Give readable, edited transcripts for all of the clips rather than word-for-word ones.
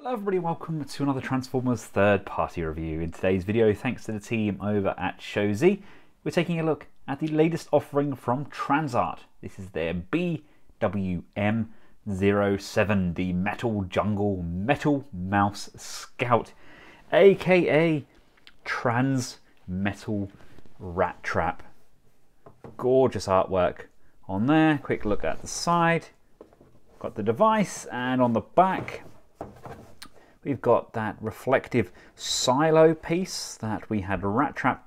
Hello everybody, welcome to another Transformers third-party review. In today's video, thanks to the team over at Shozy, we're taking a look at the latest offering from TransArt. This is their BWM-07, the Metal Jungle Metal Mouse Scout, aka Transmetal Rattrap. Gorgeous artwork on there. Quick look at the side. Got the device, and on the back we've got that reflective silo piece that we had Rattrap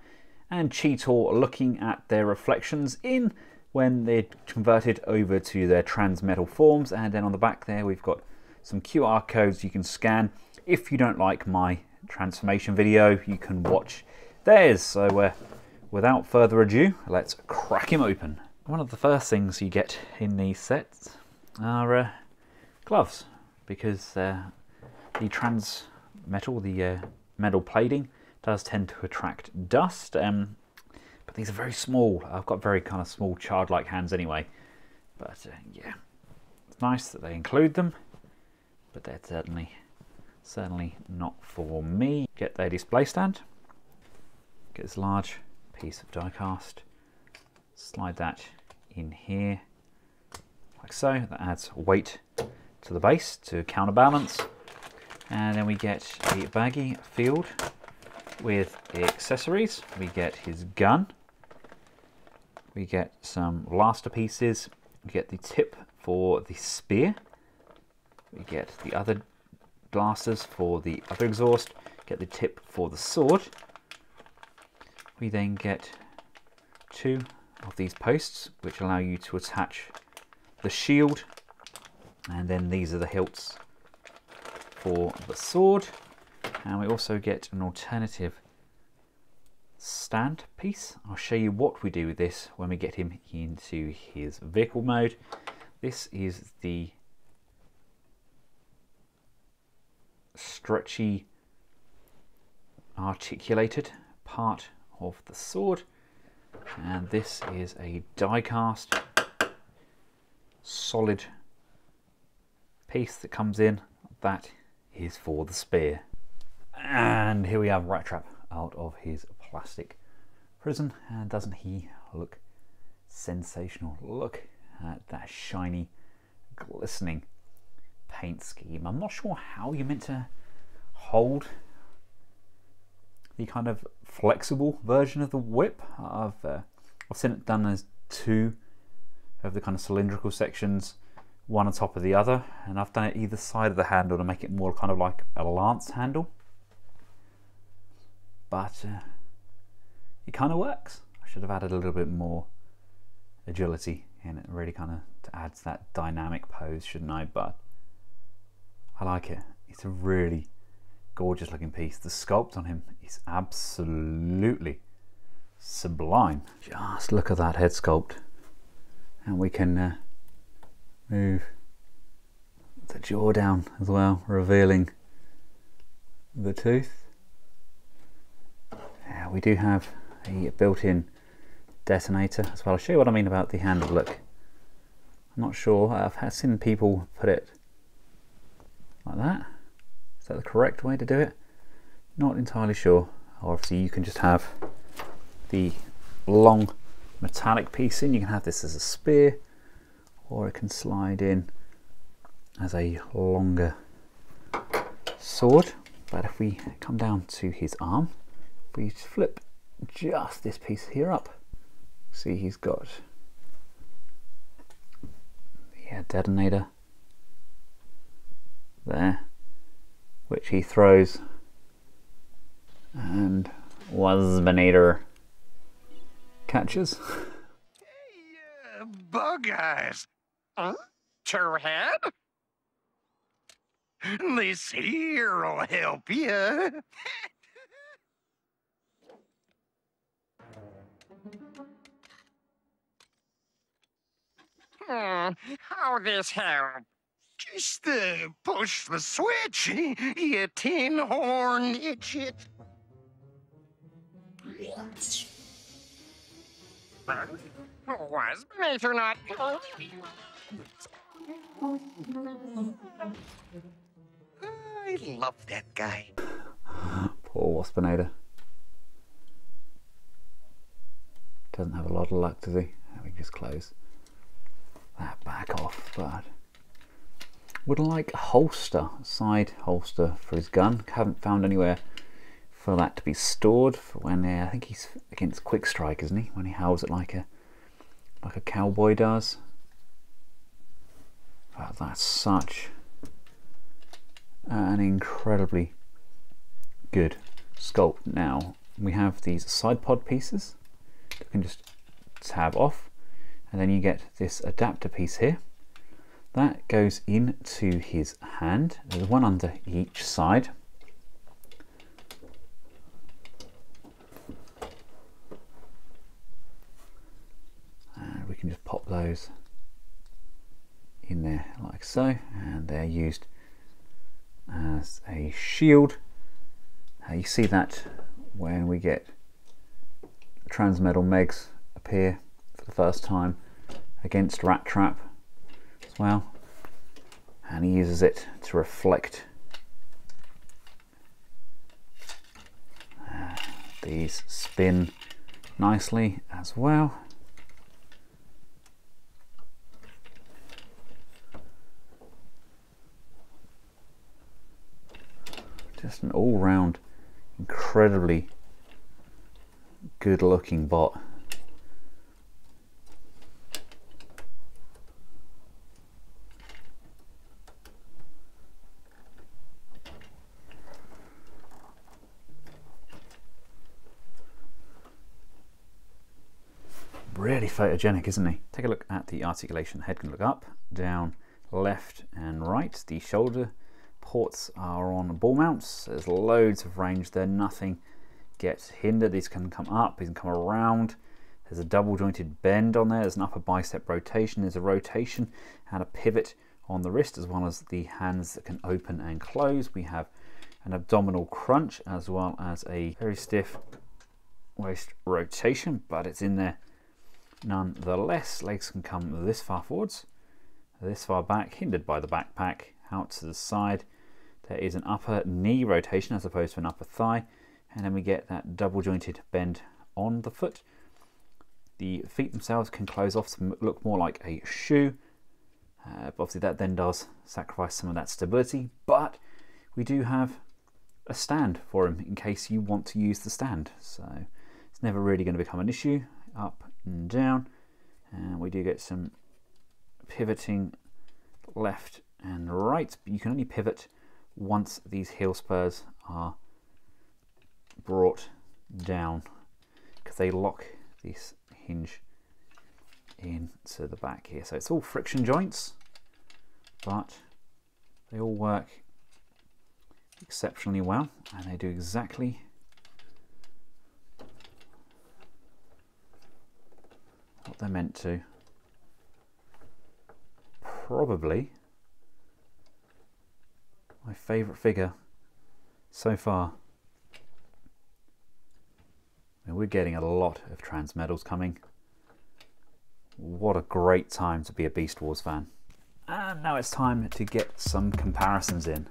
and Cheetor looking at their reflections in when they're converted over to their transmetal forms. And then on the back there we've got some QR codes you can scan. If you don't like my transformation video, you can watch theirs. So without further ado, let's crack him open. One of the first things you get in these sets are gloves, because the transmetal, the metal plating, does tend to attract dust, but these are very small. I've got very kind of small childlike hands anyway, but yeah, it's nice that they include them, but they're certainly not for me. Get their display stand, get this large piece of die cast, slide that in here like so. That adds weight to the base to counterbalance. And then we get a baggie filled with the accessories. We get his gun, we get some blaster pieces, we get the tip for the spear, we get the other blasters for the other exhaust, get the tip for the sword. We then get two of these posts which allow you to attach the shield, and then these are the hilts for the sword. And we also get an alternative stand piece. I'll show you what we do with this when we get him into his vehicle mode. This is the stretchy articulated part of the sword, and this is a die cast solid piece that comes in. That is for the spear. And here we have Rattrap out of his plastic prison, and doesn't he look sensational? Look at that shiny, glistening paint scheme. I'm not sure how you're meant to hold the kind of flexible version of the whip. I've seen it done as two of the kind of cylindrical sections, one on top of the other, and I've done it either side of the handle to make it more kind of like a lance handle, but it kind of works. I should have added a little bit more agility in it, really kind of to add to that dynamic pose, shouldn't I? But I like it. It's a really gorgeous looking piece. The sculpt on him is absolutely sublime. Just look at that head sculpt, and we can move the jaw down as well, revealing the tooth. Yeah, we do have a built-in detonator as well. I'll show you what I mean about the handle look. I'm not sure, I've seen people put it like that. Is that the correct way to do it? Not entirely sure. Obviously you can just have the long metallic piece in. You can have this as a spear, or it can slide in as a longer sword. But if we come down to his arm, if we flip just this piece here up, see he's got the detonator there, which he throws, and Wasbinator catches. Hey, bug eyes. Turhead? This here'll help you. How this help? Just push the switch, you tin-horned idiot. Wasbinator not? I love that guy. Poor Waspinator. Doesn't have a lot of luck, does he? We can just close that back off, but would like a holster, side holster for his gun. Haven't found anywhere for that to be stored for when I think he's against quick strike, isn't he? When he howls it like a cowboy does. But that's such an incredibly good sculpt. Now we have these side pod pieces that can just tab off, and then you get this adapter piece here that goes into his hand. There's one under each side. And we can just pop those in there like so, and they're used as a shield. You see that when we get Transmetal Megs appear for the first time against Rattrap as well, and he uses it to reflect these spin nicely as well. Just an all-round incredibly good looking bot. Really photogenic, isn't he? Take a look at the articulation. The head can look up, down, left and right. The shoulder ports are on ball mounts. There's loads of range there, nothing gets hindered. These can come up, these can come around. There's a double jointed bend on there. There's an upper bicep rotation. There's a rotation and a pivot on the wrist, as well as the hands that can open and close. We have an abdominal crunch as well as a very stiff waist rotation, but it's in there nonetheless. Legs can come this far forwards, this far back, hindered by the backpack. Out to the side there is an upper knee rotation as opposed to an upper thigh, and then we get that double jointed bend on the foot. The feet themselves can close off to look more like a shoe. Obviously that then does sacrifice some of that stability, but we do have a stand for him in case you want to use the stand, so it's never really going to become an issue. Up and down, and we do get some pivoting left and right, but you can only pivot once these heel spurs are brought down, because they lock this hinge into the back here. So it's all friction joints, but they all work exceptionally well, and they do exactly what they're meant to. Probably my favourite figure so far. And we're getting a lot of Transmetals coming. What a great time to be a Beast Wars fan. And now it's time to get some comparisons in.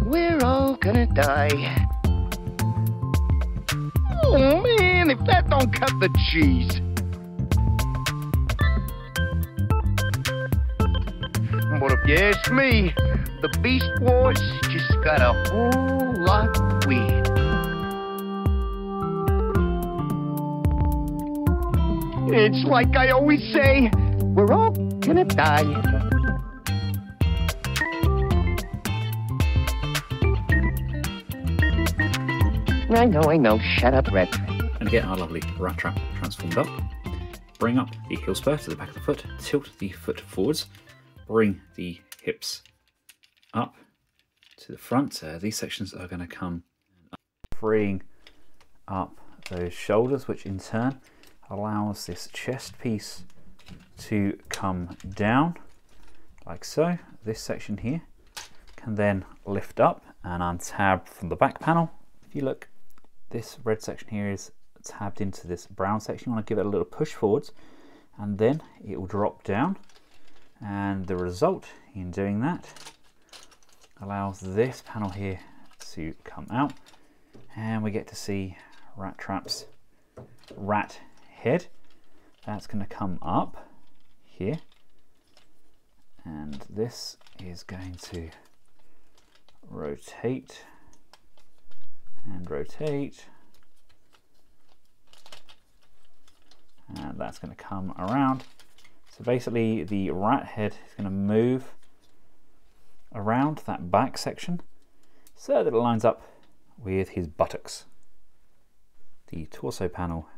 We're all gonna die. Oh man, if that don't cut the cheese. But if you ask me, the Beast Wars just got a whole lot weird. It's like I always say, we're all gonna die. I know, shut up, Rattrap. And get our lovely Rattrap transformed up. Bring up the heel spur to the back of the foot, tilt the foot forwards, bring the hips up to the front. These sections are going to come up, freeing up those shoulders, which in turn allows this chest piece to come down like so. This section here can then lift up and untab from the back panel. If you look, this red section here is tabbed into this brown section. You want to give it a little push forwards, and then it will drop down. And the result in doing that allows this panel here to come out, and we get to see Rattrap's rat head. That's going to come up here, and this is going to rotate and rotate, and that's going to come around. So basically the rat head is going to move around that back section so that it lines up with his buttocks. The torso panel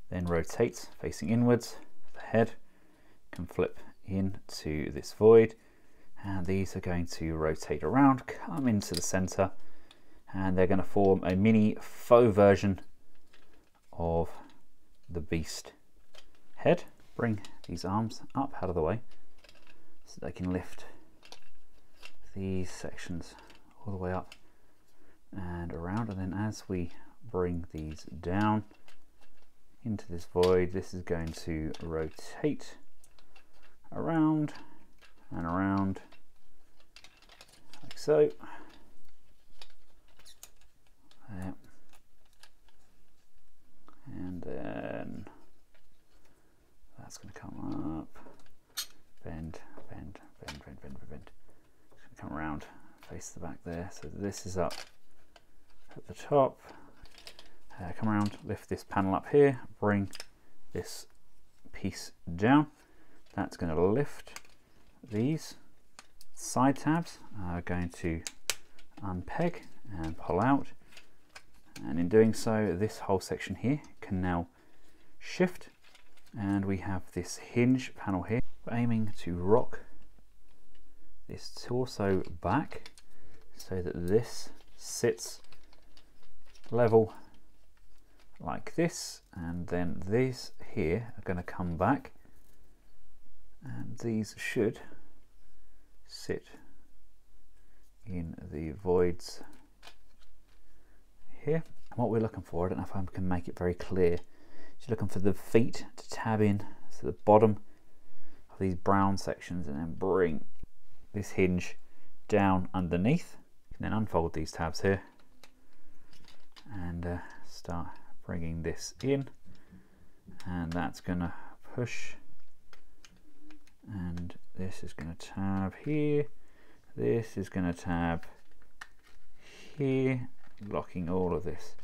then rotates facing inwards. The head can flip into this void, and these are going to rotate around, come into the center, and they're going to form a mini faux version of the beast head. Bring these arms up out of the way so they can lift these sections all the way up and around, and then as we bring these down into this void, this is going to rotate around and around like so. There. And then that's going to come up, bend, bend, bend, bend, bend, bend. It's going to come around, face the back there. So this is up at the top. Come around, lift this panel up here, bring this piece down. That's going to lift these side tabs. Are going to unpeg and pull out, and in doing so, this whole section here can now shift, and we have this hinge panel here. We're aiming to rock this torso back so that this sits level like this, and then these here are going to come back, and these should sit in the voids here. And what we're looking for, I don't know if I can make it very clear, is looking for the feet to tab in to the bottom of these brown sections, and then bring this hinge down underneath. You can then unfold these tabs here and start bringing this in, and that's going to push, and this is going to tab here, this is going to tab here, locking all of this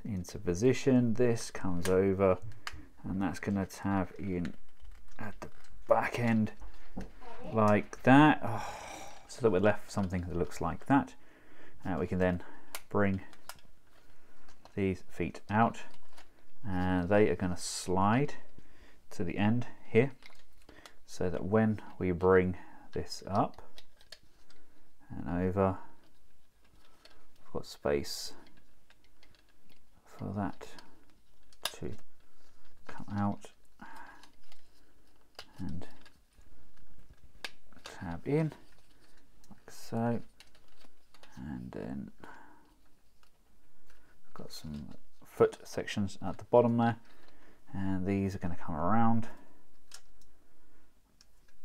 into position. This comes over, and that's going to tab in at the back end like that, so that we're left with something that looks like that. We can then bring these feet out, and they are going to slide to the end here, so that when we bring this up and over, we've got space for that to come out and tab in like so, and then got some foot sections at the bottom there, and these are going to come around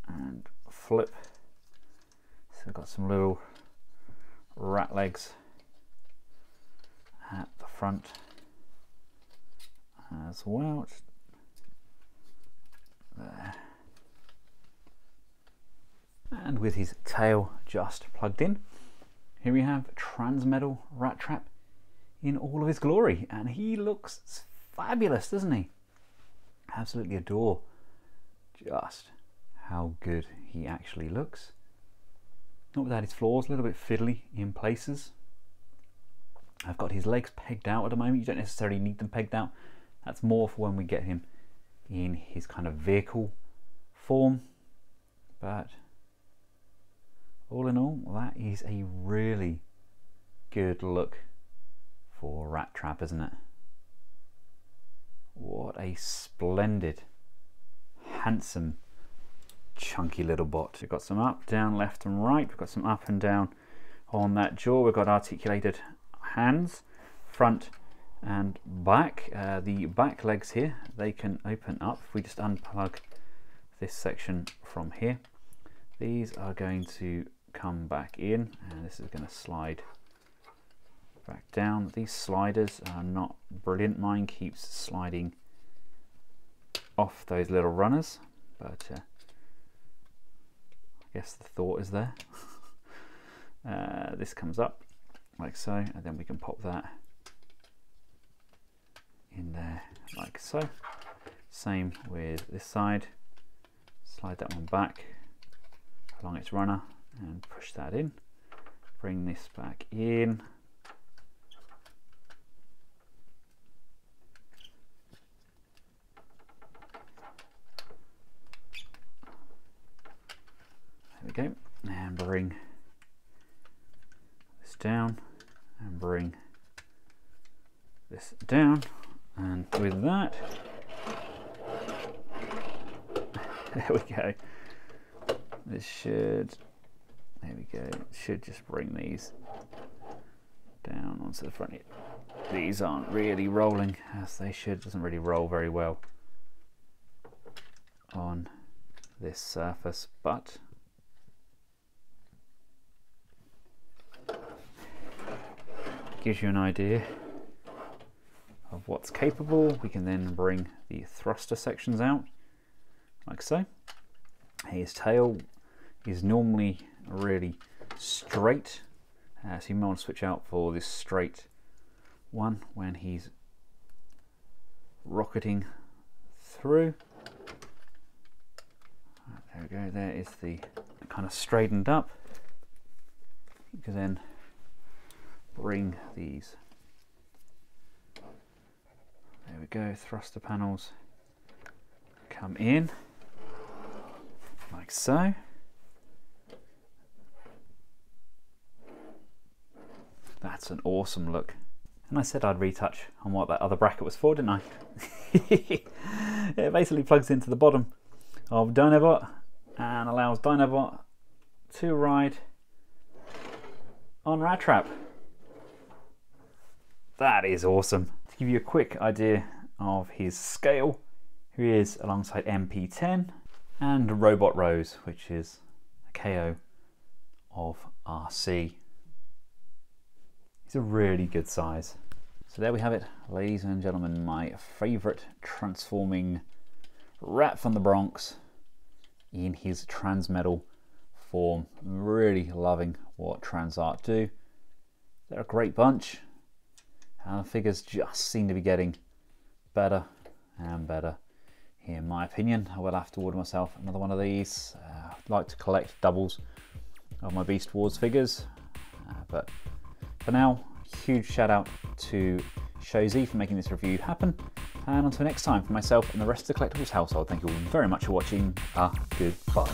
and flip. So we've got some little rat legs at the front as well. Just there. And with his tail just plugged in, here we have Transmetal Rattrap in all of his glory, and he looks fabulous, doesn't he? Absolutely adore just how good he actually looks. Not without his flaws, a little bit fiddly in places. I've got his legs pegged out at the moment. You don't necessarily need them pegged out. That's more for when we get him in his kind of vehicle form. But all in all, that is a really good look for Rattrap, isn't it? What a splendid, handsome, chunky little bot. We've got some up, down, left and right. We've got some up and down on that jaw. We've got articulated hands, front and back. The back legs here, they can open up. If we just unplug this section from here, these are going to come back in, and this is going to slide back down. These sliders are not brilliant. Mine keeps sliding off those little runners, but I guess the thought is there. This comes up like so, and then we can pop that in there like so. Same with this side. Slide that one back along its runner and push that in. Bring this back in. There we go. And bring this down and bring this down. And with that, there we go. This should, there we go, should just bring these down onto the front. These aren't really rolling as they should. It doesn't really roll very well on this surface, but gives you an idea of what's capable. We can then bring the thruster sections out like so. His tail is normally really straight, so you might want to switch out for this straight one when he's rocketing through. There we go, there is the kind of straightened up. You can then bring these, there we go, thruster panels come in like so. That's an awesome look. And I said I'd retouch on what that other bracket was for, didn't I? It basically plugs into the bottom of Dynabot and allows Dynabot to ride on Rattrap. That is awesome. To give you a quick idea of his scale, here he is alongside MP10 and Robot Rose, which is a KO of RC. He's a really good size. So there we have it, ladies and gentlemen, my favourite transforming rat from the Bronx in his Transmetal form. I'm really loving what TransArt do. They're a great bunch, and the figures just seem to be getting better and better. In my opinion, I will have to order myself another one of these. I'd like to collect doubles of my Beast Wars figures, but for now, huge shout out to Shozy for making this review happen, and until next time, for myself and the rest of the Collectables household, thank you all very much for watching. Goodbye.